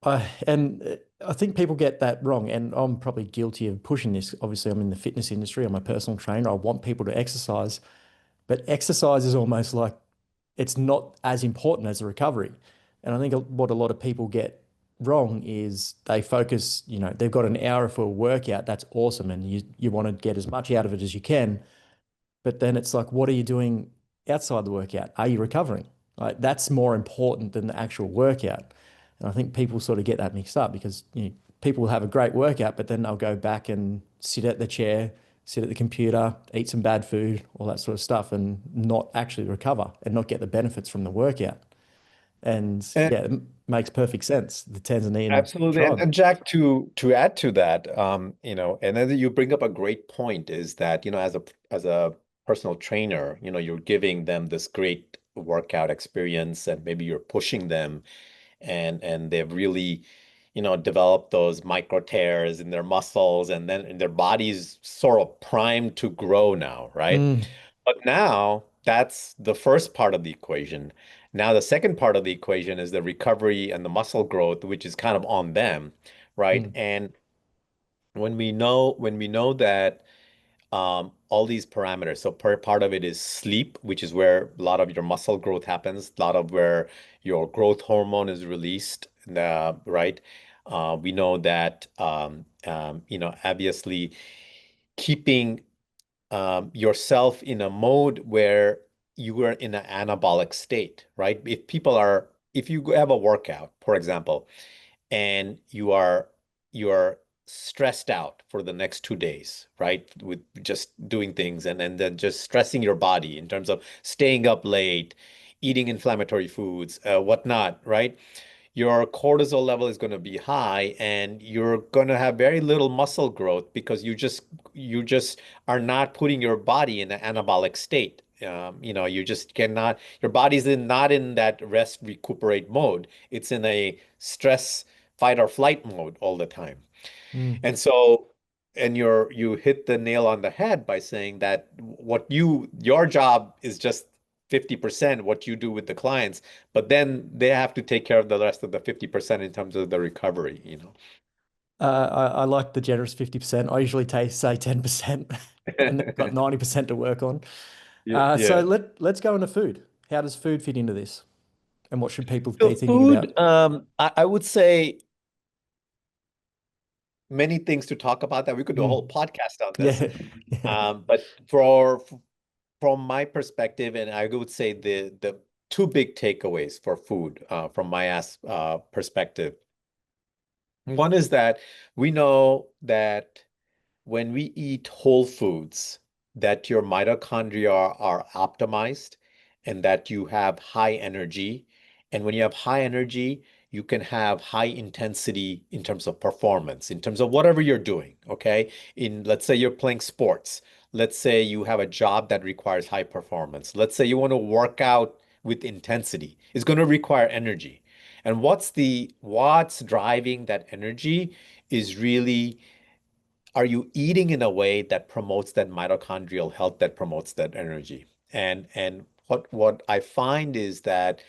I think people get that wrong, and I'm probably guilty of pushing this. Obviously, I'm in the fitness industry. I'm a personal trainer. I want people to exercise, but exercise is almost like it's not as important as the recovery. And I think what a lot of people get wrong is they focus, they've got an hour for a workout. That's awesome. And you want to get as much out of it as you can. But then it's like, what are you doing outside the workout? Are you recovering? Like that's more important than the actual workout. And I think people sort of get that mixed up because people will have a great workout, but then they'll go back and sit at the chair, sit at the computer, eat some bad food, all that sort of stuff, and not actually recover and not get the benefits from the workout. And And yeah, it makes perfect sense. The Tanzanian absolutely. And, tribe. and Jack, to add to that, and then you bring up a great point is that, as a personal trainer, you're giving them this great workout experience and maybe you're pushing them and they've really, developed those micro tears in their muscles and then their body's sort of primed to grow now, right? Mm, But now that's the first part of the equation. Now, the second part of the equation is the recovery and the muscle growth, which is kind of on them, right? mm, And when we know that all these parameters, so part of it is sleep, which is where a lot of your muscle growth happens, a lot of where your growth hormone is released, right? We know that obviously keeping yourself in a mode where you are in an anabolic state, right? If you have a workout, for example, and you are stressed out for the next 2 days, right? With just doing things and then just stressing your body in terms of staying up late, eating inflammatory foods, whatnot, right? Your cortisol level is going to be high and you're going to have very little muscle growth because you just are not putting your body in an anabolic state. You just cannot, your body's not in that rest recuperate mode. It's in a stress fight or flight mode all the time. mm. And so, and you hit the nail on the head by saying that your job is just 50% what you do with the clients, but then they have to take care of the rest of the 50% in terms of the recovery. I like the generous 50%. I usually say 10%, and then I've got 90% to work on. Yeah, So yeah. let's go into food. How does food fit into this? And what should people So be thinking food, about? I would say many things to talk about that. We could do a whole Mm, podcast on this. yeah. Yeah. But from my perspective, and I would say the two big takeaways for food from my perspective. One is that we know that when we eat whole foods, that your mitochondria are optimized and that you have high energy. And when you have high energy, you can have high intensity in terms of performance, in terms of whatever you're doing. Okay. Let's say you're playing sports. Let's say you have a job that requires high performance. Let's say you want to work out with intensity. It's going to require energy. And what's driving that energy is really, are you eating in a way that promotes that mitochondrial health, that promotes that energy? And what I find is that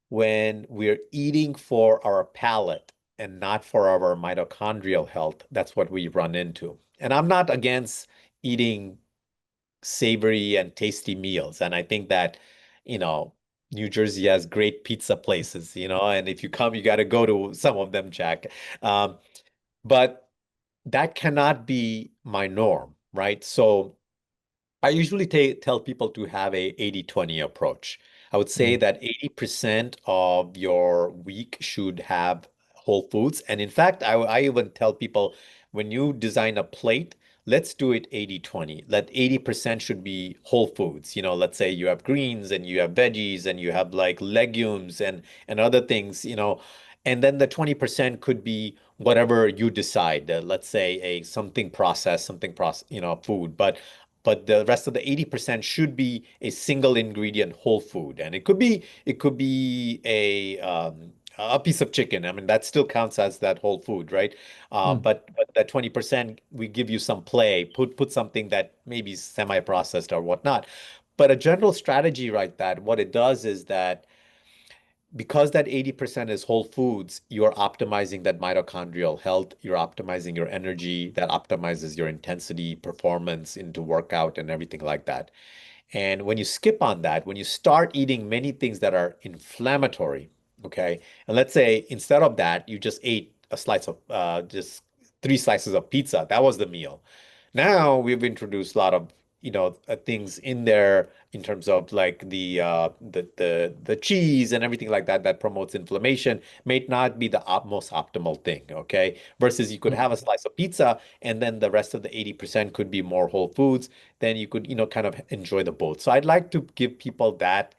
when we're eating for our palate and not for our mitochondrial health, that's what we run into. And I'm not against eating savory and tasty meals. And I think that, you know, New Jersey has great pizza places, and if you come, you got to go to some of them, Jack. But that cannot be my norm, right? So I usually tell people to have a 80-20 approach. I would say Mm, that 80% of your week should have whole foods. And in fact, I even tell people when you design a plate, let's do it 80-20. Let 80% should be whole foods. Let's say you have greens and you have veggies and you have like legumes and other things, and then the 20% could be whatever you decide. Let's say something processed, food. But the rest of the 80% should be a single ingredient whole food. And it could be a piece of chicken. I mean, that still counts as that whole food, right? mm. But that 20%, we give you some play, put something that maybe is semi-processed or whatnot. But a general strategy like that, what it does is that because that 80% is whole foods, you're optimizing that mitochondrial health, you're optimizing your energy, that optimizes your intensity, performance into workout and everything like that. And when you skip on that, when you start eating many things that are inflammatory, okay, and let's say instead of that, you just ate a slice of just three slices of pizza, that was the meal. Now we've introduced a lot of, things in there in terms of like the cheese and everything like that that promotes inflammation may not be the most optimal thing, okay? Versus you could Mm. have a slice of pizza and then the rest of the 80% could be more whole foods, then you could, kind of enjoy the both. So I'd like to give people that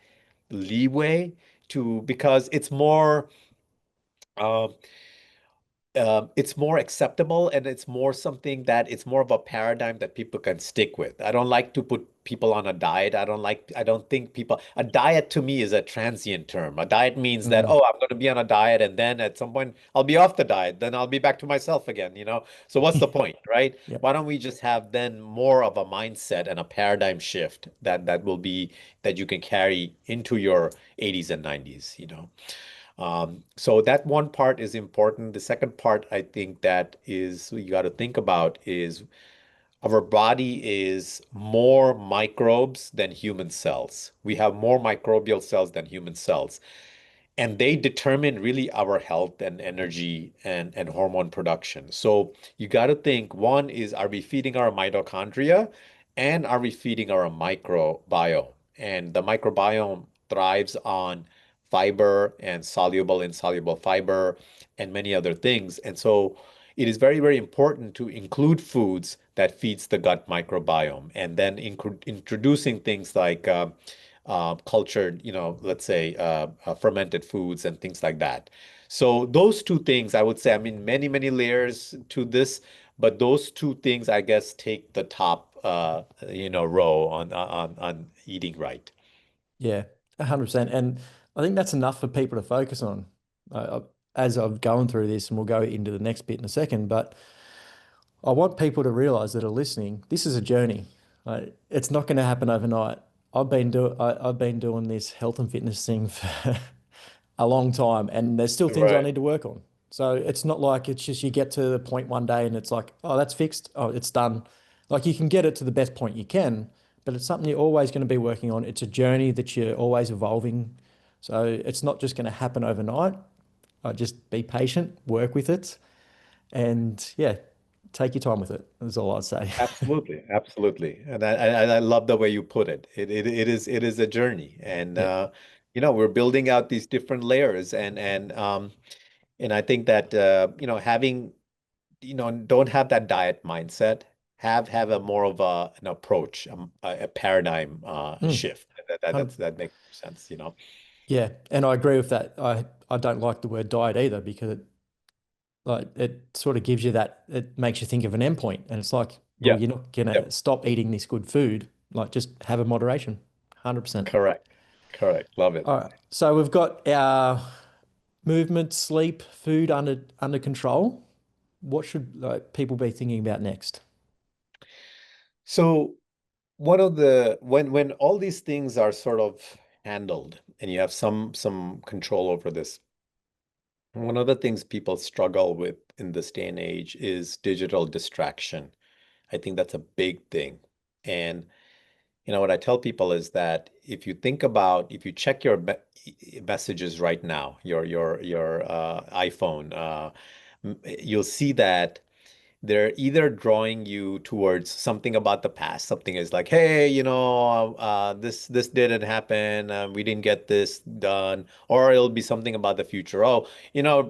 leeway to because um, it's more acceptable and it's more something that it's more of a paradigm that people can stick with. I don't like to put people on a diet. I don't think a diet to me is a transient term. A diet means that, Mm. oh, I'm going to be on a diet and then at some point I'll be off the diet. Then I'll be back to myself again. So what's the point, right? Yep. Why don't we just have then more of a mindset and a paradigm shift that you can carry into your 80s and 90s. So that one part is important. The second part I think that is you got to think about is our body is more microbes than human cells. We have more microbial cells than human cells and they determine really our health and energy and hormone production. So you got to think one is are we feeding our mitochondria and are we feeding our microbiome? And the microbiome thrives on fiber and soluble, insoluble fiber and many other things. And so it is very, very important to include foods that feeds the gut microbiome and then introducing things like cultured, let's say fermented foods and things like that. So those two things, I would say, I mean, many, many layers to this, but those two things, I guess, take the top, row on eating right. Yeah, 100%. And I think that's enough for people to focus on. As I've gone through this, and we'll go into the next bit in a second, but I want people to realize that are listening, this is a journey. It's not going to happen overnight. I've been doing this health and fitness thing for a long time, and there's still things I Right. need to work on. So it's not like it's just you get to the point one day and it's like, oh, that's fixed. Oh, it's done. Like you can get it to the best point you can, but it's something you're always going to be working on. It's a journey that you're always evolving. So it's not just going to happen overnight. Just be patient, work with it, and yeah, take your time with it. That's all I'd say. Absolutely, absolutely, and I love the way you put it. It is a journey, and Yeah. we're building out these different layers, and I think that having don't have that diet mindset. Have a more of an approach, a paradigm Mm, shift. That makes sense. yeah, and I agree with that. I don't like the word diet either because it sort of gives you that it makes you think of an endpoint, and it's like, well, Yeah. you're not gonna Yep. stop eating this good food. Like just have a moderation, 100%. Correct. Correct. Love it. All right, so we've got our movement, sleep, food under control. What should people be thinking about next? So one of the when all these things are sort of handled and you have some control over this, one of the things people struggle with in this day and age is digital distraction. I think that's a big thing. And what I tell people is that if you check your messages right now, your iPhone, you'll see that they're either drawing you towards something about the past. Something is like, hey, this didn't happen. We didn't get this done, or it'll be something about the future. Oh,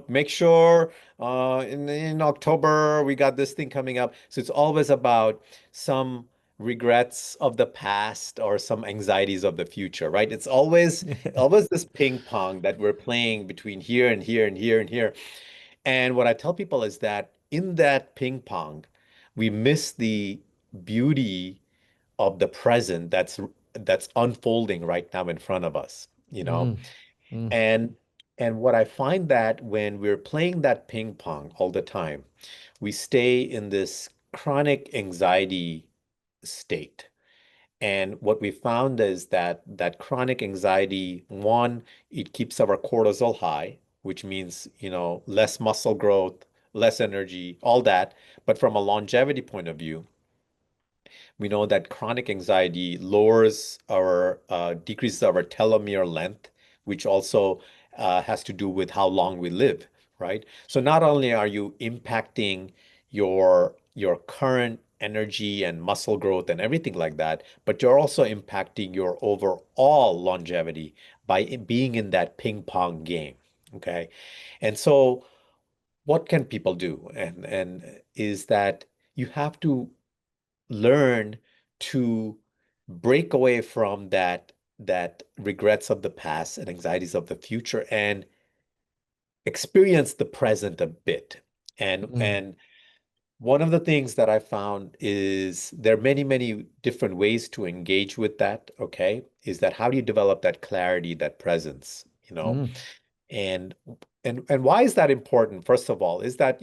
make sure in October we got this thing coming up. So it's always about some regrets of the past or some anxieties of the future, right? It's always this ping pong that we're playing between here and here and here and here. And what I tell people is that in that ping pong, we miss the beauty of the present that's unfolding right now in front of us. Mm, mm, And and what I find that when we're playing that ping pong all the time, we stay in this chronic anxiety state. And what we found is that chronic anxiety, one, it keeps our cortisol high, which means, less muscle growth, less energy, all that. But from a longevity point of view, we know that chronic anxiety decreases our telomere length, which also has to do with how long we live, right? So not only are you impacting your current energy and muscle growth and everything like that, but you're also impacting your overall longevity by being in that ping pong game. Okay. And so what can people do? And is that you have to learn to break away from that regrets of the past and anxieties of the future and experience the present a bit. And Mm, and one of the things that I found is there are many, many different ways to engage with that, okay? Is that how do you develop that clarity, that presence, you know? mm, And and why is that important? First of all, is that,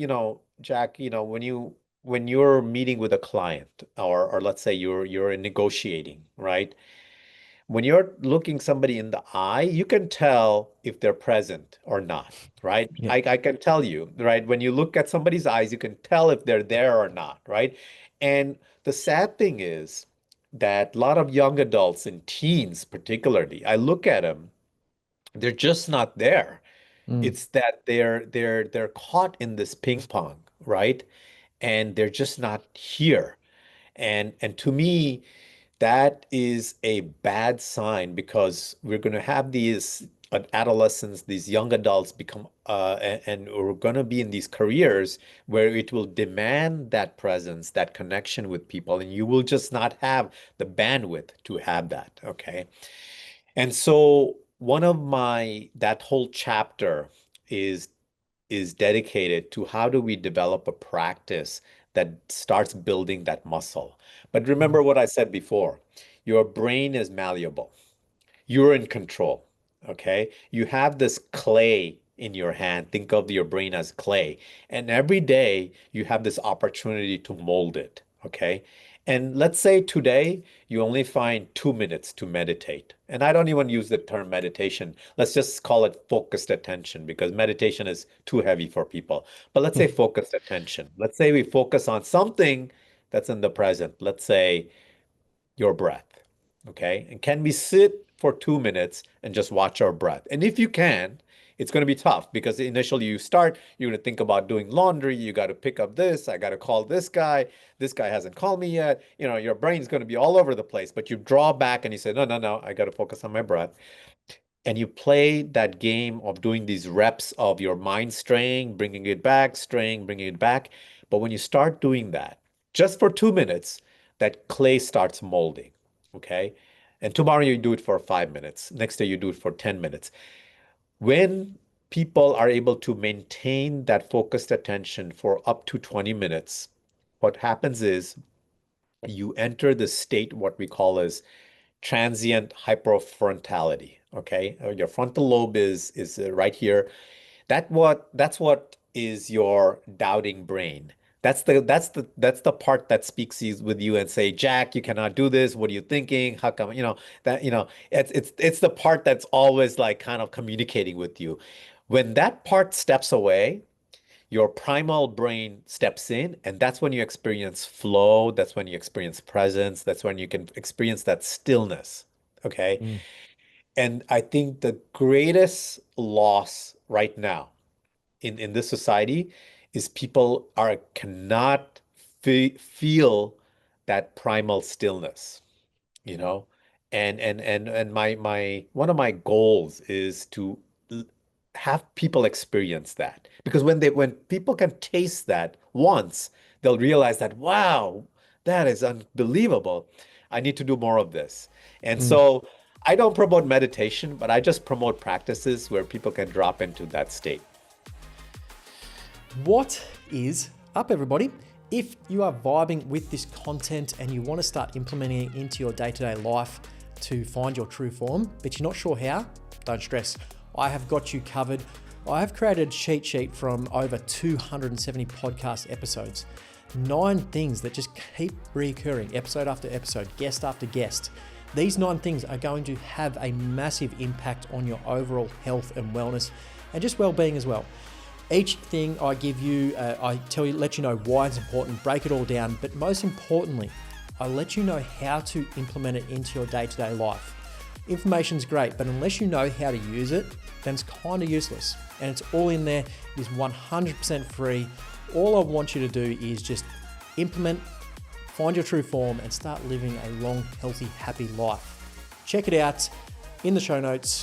Jack, when you're meeting with a client or let's say you're negotiating, right? When you're looking somebody in the eye, you can tell if they're present or not, right? yeah. I can tell you, right? When you look at somebody's eyes, you can tell if they're there or not, right? And the sad thing is that a lot of young adults and teens, particularly, I look at them, they're just not there. Mm, It's that they're caught in this ping pong, right? And they're just not here. And to me, that is a bad sign because we're going to have these adolescents, these young adults become, and we're going to be in these careers where it will demand that presence, that connection with people, and you will just not have the bandwidth to have that. Okay. And so that whole chapter is dedicated to how do we develop a practice that starts building that muscle. But remember mm, what I said before, your brain is malleable. You're in control. Okay. You have this clay in your hand. Think of your brain as clay. And every day you have this opportunity to mold it. Okay. And let's say today you only find 2 minutes to meditate. And I don't even use the term meditation. Let's just call it focused attention because meditation is too heavy for people. But let's say mm, focused attention. Let's say we focus on something that's in the present. Let's say your breath. Okay. And can we sit for 2 minutes and just watch our breath? And if you can, it's going to be tough because initially you start, you're going to think about doing laundry. You got to pick up this. I got to call this guy. This guy hasn't called me yet. Your brain's going to be all over the place, but you draw back and you say, no, no, no, I got to focus on my breath. And you play that game of doing these reps of your mind straying, bringing it back, straying, bringing it back. But when you start doing that, just for 2 minutes, that clay starts molding. Okay. And tomorrow you do it for 5 minutes. Next day you do it for 10 minutes. When people are able to maintain that focused attention for up to 20 minutes, what happens is you enter the state, what we call as transient hyperfrontality. Okay, your frontal lobe is right here. That's what is your doubting brain. That's the part that speaks with you and say, Jack, you cannot do this. What are you thinking? How come? It's the part that's always like kind of communicating with you. When that part steps away, your primal brain steps in, and that's when you experience flow. That's when you experience presence. That's when you can experience that stillness. Okay. mm, And I think the greatest loss right now in this society is people are cannot feel that primal stillness, you know? And my one of my goals is to l- have people experience that. Because when people can taste that once, they'll realize that, wow, that is unbelievable. I need to do more of this. And mm. so I don't promote meditation, but I just promote practices where people can drop into that state. What is up, everybody? If you are vibing with this content and you want to start implementing it into your day-to-day life to find your true form, but you're not sure how, don't stress. I have got you covered. I have created a cheat sheet from over 270 podcast episodes. 9 things that just keep recurring, episode after episode, guest after guest. These 9 things are going to have a massive impact on your overall health and wellness and just well-being as well. Each thing I give you, let you know why it's important, break it all down, but most importantly, I let you know how to implement it into your day-to-day life. Information's great, but unless you know how to use it, then it's kind of useless. And it's all in there. It is 100% free. All I want you to do is just implement, find your true form, and start living a long, healthy, happy life. Check it out in the show notes.